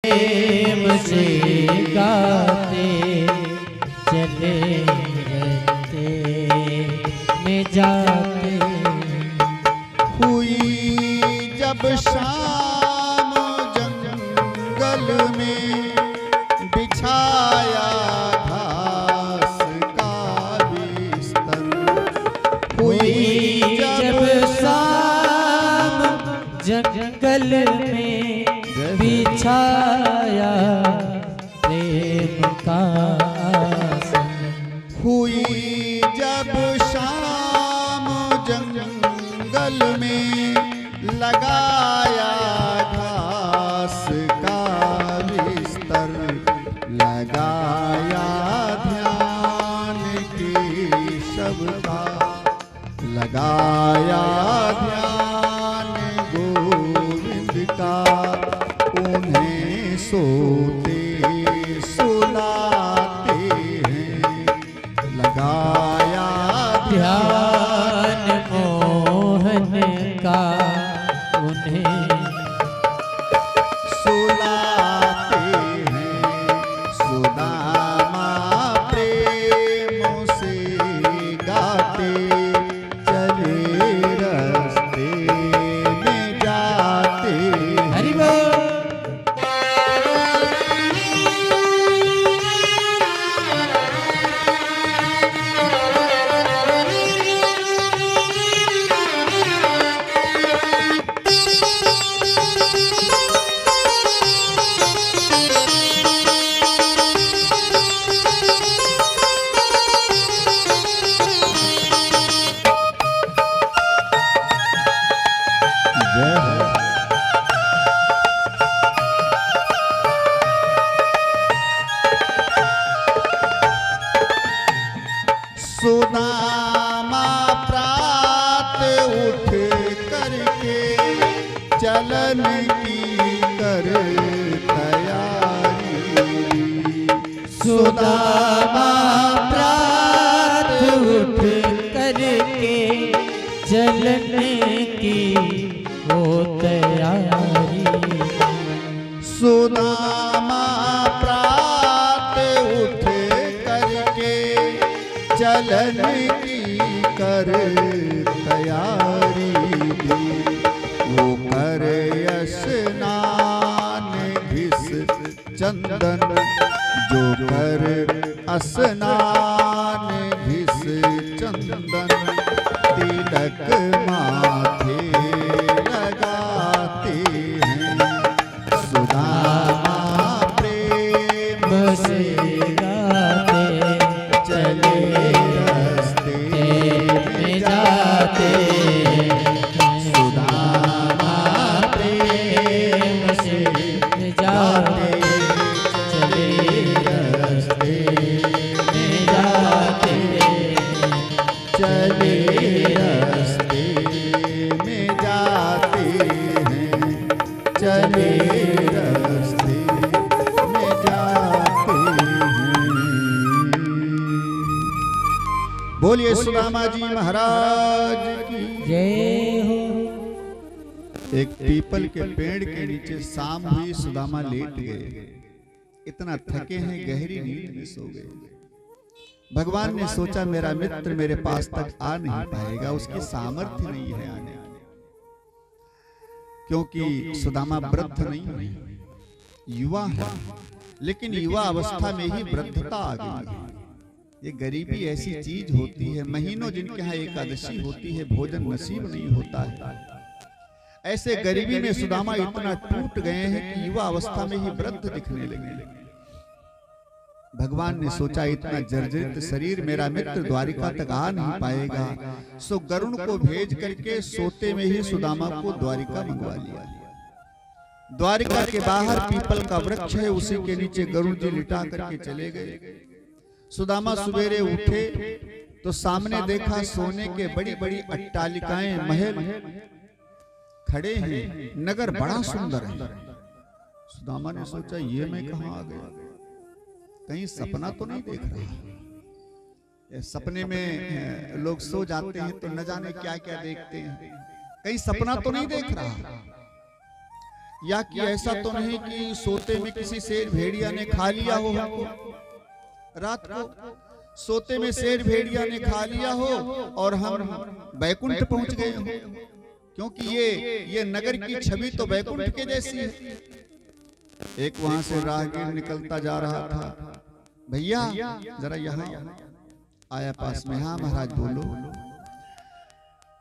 प्रेम से गाते चले रहते में जाते। हुई जब शाम जंगल में बिछाया घास का बिस्तर। हुई जब शाम जंगल में बिछाया प्रेम का आसन। हुई जब शाम जंगल में लगाया घास का बिस्तर। लगाया ध्यान की शब्दा, लगाया ध्यान गोविंद का। उन्हें सोते सुलाते हैं, लगाया ध्यान मोहन का। उन्हें सुलाते हैं। सुदामा प्रेम से गाते चले रास्ते में जाते। हरि बोल। सुदामा प्रात उठ करके चलन की कर तैयारी। सुदामा प्रात उठ करके चलने की हो तैयारी। सुदामा प्रात उठ करके चलन की कर तैयारी। वो कर स्नान घिस चंदन, जो कर स्नान घिस चंदन। तिलक माथे लगाते हैं। सुदामा प्रेम से गाते चले रास्ते में जाते। सुदामा प्रेम से जाते चले रास्ते में जाते। चले रास्ते में जाते हैं। चले रास्ते में जाते हैं। बोलिए सुदामा जी महाराज की जय हो। एक पीपल के पेड़ के नीचे शाम हुई, सुदामा लेट गए। इतना थके हैं, गहरी नींद में सो गए। भगवान ने सोचा मेरा मित्र मेरे पास तक आ नहीं पाएगा, उसकी सामर्थ्य नहीं है आने, क्योंकि सुदामा वृद्ध नहीं है, युवा है। लेकिन युवा अवस्था में ही वृद्धता आ गई। ये गरीबी ऐसी चीज होती है, महीनों जिनके यहाँ एकादशी होती है भोजन नसीब नहीं होता है। ऐसे गरीबी में सुदामा इतना टूट गए हैं कि युवा अवस्था में ही वृद्ध दिखने लगे। भगवान ने सोचा इतना जर्जरित शरीर मेरा मित्र द्वारिका तक आ नहीं पाएगा, सो गरुण को भेज करके सोते में ही सुदामा को द्वारिका मंगवा लिया। द्वारिका के बाहर पीपल का वृक्ष है, उसी के नीचे गरुण जी लिटा करके चले गए। सुदामा सवेरे उठे तो सामने देखा सोने के बड़ी बड़ी अट्टालिकाएं, महल खड़े हैं, नगर बड़ा सुंदर है। सुदामा ने सोचा ये मैं कहां आ गया, कहीं सपना तो नहीं देख रहा। सपने में लोग सो जाते हैं तो न जाने क्या क्या देखते हैं, कहीं सपना तो नहीं देख रहा। या कि ऐसा तो नहीं कि सोते में किसी शेर भेड़िया ने खा लिया हो हमको, रात को सोते में शेर भेड़िया ने खा लिया हो और हम बैकुंठ पहुंच गए हो, क्योंकि ये नगर की छवि तो बैकुंठ के जैसी है। एक वहां से राहगीर निकलता जा रहा था, भैया जरा यहाँ आया पास में। हाँ महाराज बोलो।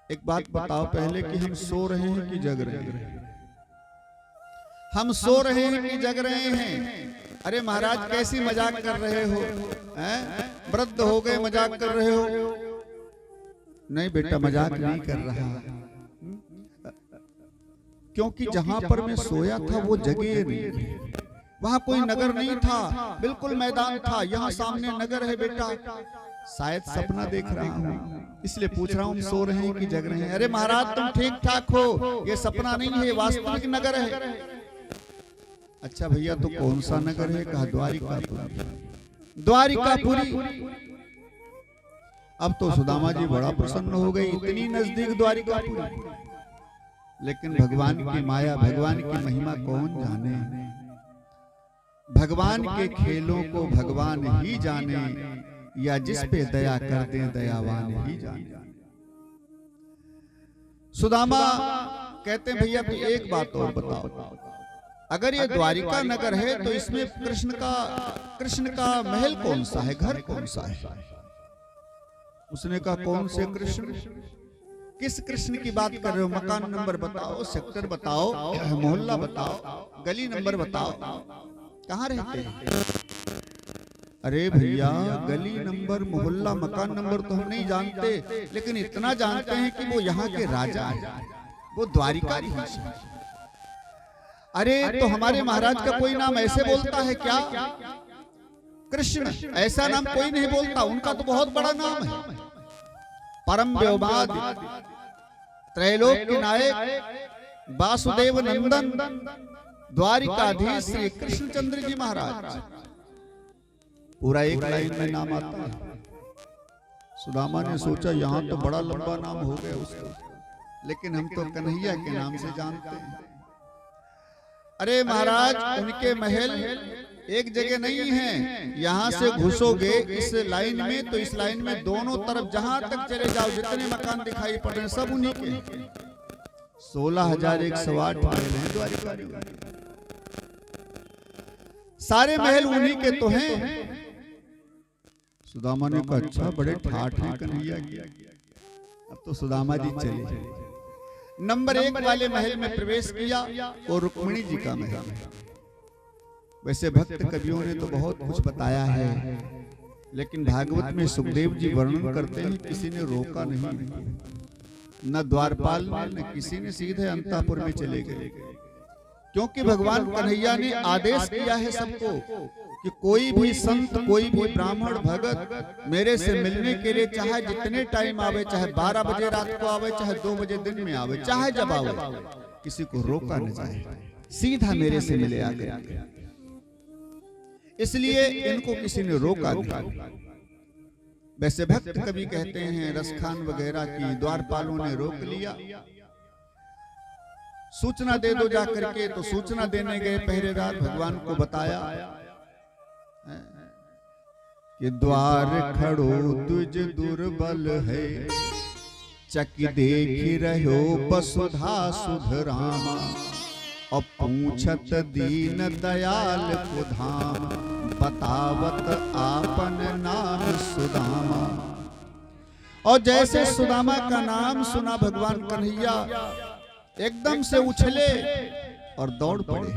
एक बात बताओ पहले कि हम सो रहे हैं कि जग रहे हैं? हम सो रहे हैं कि जग रहे हैं? अरे महाराज कैसी मजाक कर रहे हो, हैं? वृद्ध हो गए मजाक कर रहे हो? नहीं बेटा मजाक नहीं कर रहा, क्योंकि जहां पर मैं सोया था वो जगह नहीं, वहां कोई नगर नहीं था, बिल्कुल मैदान था। यहाँ सामने नगर है बेटा, शायद सपना देख रहा हूँ, इसलिए पूछ रहा हूँ सो रहे हैं कि जग रहे हैं? अरे महाराज तुम ठीक ठाक हो, ये सपना नहीं है, वास्तविक नगर है। अच्छा भैया तो कौन सा नगर है? कहा द्वारिकापुरी। द्वारिकापुरी। अब तो सुदामा जी बड़ा प्रसन्न हो गए, इतनी नजदीक द्वारिकापुरी। लेकिन भगवान की माया, भगवान की महिमा कौन जाने? भगवान के खेलों को भगवान ही जाने, या जिस पे दया कर दे दयावान ही जाने। सुदामा कहते हैं भैया तो एक बात और बताओ, अगर ये द्वारिका नगर है तो इसमें कृष्ण का महल कौन सा है, घर कौन सा है? उसने कहा कौन से कृष्ण? किस कृष्ण की बात कर रहे हो? मकान नंबर बताओ, सेक्टर बताओ, मोहल्ला बताओ, गली नंबर बताओ, कहाँ रहते हैं? अरे भैया गली नंबर, मोहल्ला, मकान नंबर तो हम नहीं जानते, लेकिन इतना जानते हैं कि वो यहाँ के राजा हैं, वो द्वारिकाधीश हैं। अरे तो हमारे महाराज का कोई नाम ऐसे बोलता है क्या? कृष्ण ऐसा नाम कोई नहीं बोलता, उनका तो बहुत बड़ा नाम है। परम व्योमाद, त्रैलोक के नायक, वासुदेव नंदन, द्वारिकाधीश श्री कृष्णचंद्र जी महाराज। पूरा एक लाइन में नाम आता है। सुदामा ने सोचा यहाँ तो बड़ा लंबा नाम हो गया उसका, लेकिन हम तो कन्हैया के नाम से जानते हैं। अरे महाराज उनके महल एक जगह नहीं है, यहाँ से घुसोगे इस लाइन में तो इस लाइन में दोनों तरफ जहां तक चले जाओ जितने मकान दिखाई पड़ रहे हैं सब उन्हीं के। 16,108 महल हैं द्वारिका में, सारे महल उन्हीं के तो हैं। सुदामा ने कहा अच्छा बड़े ठाठ हैं कन्हैया की। अब तो सुदामा जी चले, नंबर 1 वाले महल में प्रवेश किया और रुक्मिणी जी का महल। वैसे भक्त कवियों ने तो बहुत कुछ बताया है, लेकिन भागवत में सुखदेव जी वर्णन करते हैं किसी ने रोका नहीं, न द्वारपाल ने न किसी ने, सीधे अंतःपुर में चले गए। क्योंकि भगवान कन्हैया ने आदेश किया है सबको कि कोई भी संत, कोई भी ब्राह्मण भगत मेरे से मिलने के लिए चाहे जितने टाइम आवे, चाहे 12 बजे रात को आवे, चाहे 2 बजे दिन में आवे, चाहे जब आवे, किसी को रोका न जाए, सीधा मेरे से मिले आगे। इसलिए इनको किसी ने रोका नहीं। वैसे भक्त कवि कहते हैं रसखान वगैरह की द्वारपालों ने रोक लिया, सूचना दे दो जाकर के। तो सूचना देने गए पहरेदार, भगवान को बताया कि द्वार खड़ो तुझ दुर्बल है, चकी देख रहो वसुधा सुध रामा, और पूछत दीन दयाल को धाम, बतावत आपन नाम सुदामा। और जैसे सुदामा का नाम सुना भगवान कन्हैया एकदम से उछले और दौड़ पड़े।